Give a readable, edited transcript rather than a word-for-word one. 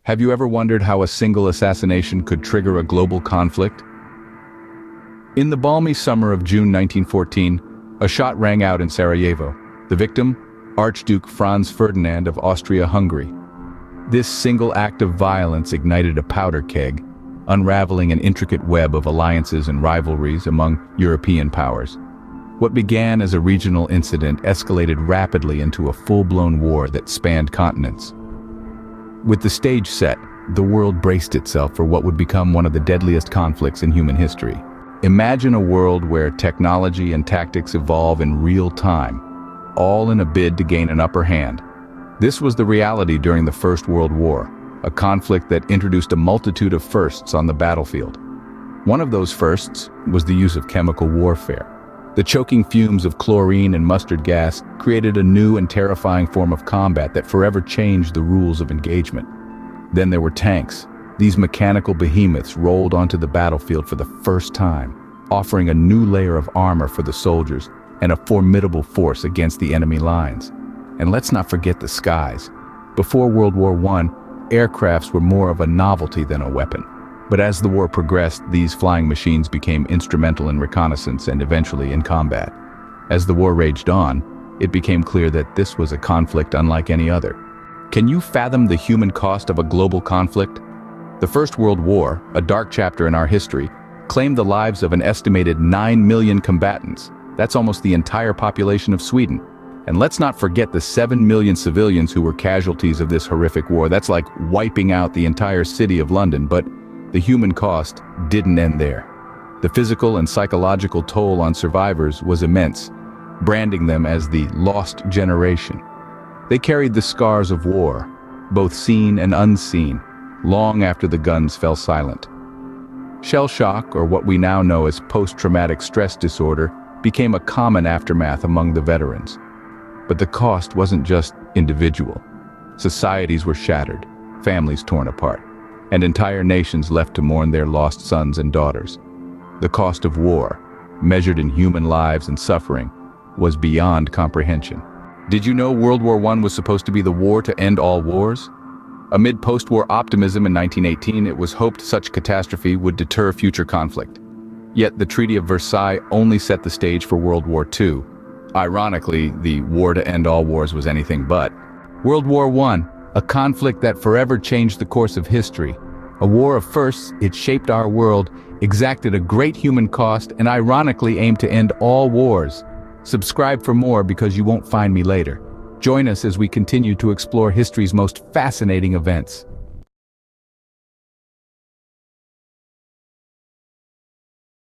Have you ever wondered how a single assassination could trigger a global conflict? In the balmy summer of June 1914, a shot rang out in Sarajevo. The victim, Archduke Franz Ferdinand of Austria-Hungary. This single act of violence ignited a powder keg, unraveling an intricate web of alliances and rivalries among European powers. What began as a regional incident escalated rapidly into a full-blown war that spanned continents. With the stage set, the world braced itself for what would become one of the deadliest conflicts in human history. Imagine a world where technology and tactics evolve in real time, all in a bid to gain an upper hand. This was the reality during the First World War, a conflict that introduced a multitude of firsts on the battlefield. One of those firsts was the use of chemical warfare. The choking fumes of chlorine and mustard gas created a new and terrifying form of combat that forever changed the rules of engagement. Then there were tanks. These mechanical behemoths rolled onto the battlefield for the first time, offering a new layer of armor for the soldiers and a formidable force against the enemy lines. And let's not forget the skies. Before World War I, aircrafts were more of a novelty than a weapon. But as the war progressed, these flying machines became instrumental in reconnaissance and eventually in combat. As the war raged on, it became clear that this was a conflict unlike any other. Can you fathom the human cost of a global conflict? The First World War, a dark chapter in our history, claimed the lives of an estimated 9 million combatants. That's almost the entire population of Sweden. And let's not forget the 7 million civilians who were casualties of this horrific war. That's like wiping out the entire city of London, but the human cost didn't end there. The physical and psychological toll on survivors was immense, branding them as the lost generation. They carried the scars of war, both seen and unseen, long after the guns fell silent. Shell shock, or what we now know as post-traumatic stress disorder, became a common aftermath among the veterans. But the cost wasn't just individual. Societies were shattered, families torn apart, and entire nations left to mourn their lost sons and daughters. The cost of war, measured in human lives and suffering, was beyond comprehension. Did you know World War I was supposed to be the war to end all wars? Amid post-war optimism in 1918, it was hoped such catastrophe would deter future conflict. Yet the Treaty of Versailles only set the stage for World War II. Ironically, the war to end all wars was anything but. World War I, a conflict that forever changed the course of history. A war of firsts, it shaped our world, exacted a great human cost, and ironically aimed to end all wars. Subscribe for more because you won't find me later. Join us as we continue to explore history's most fascinating events.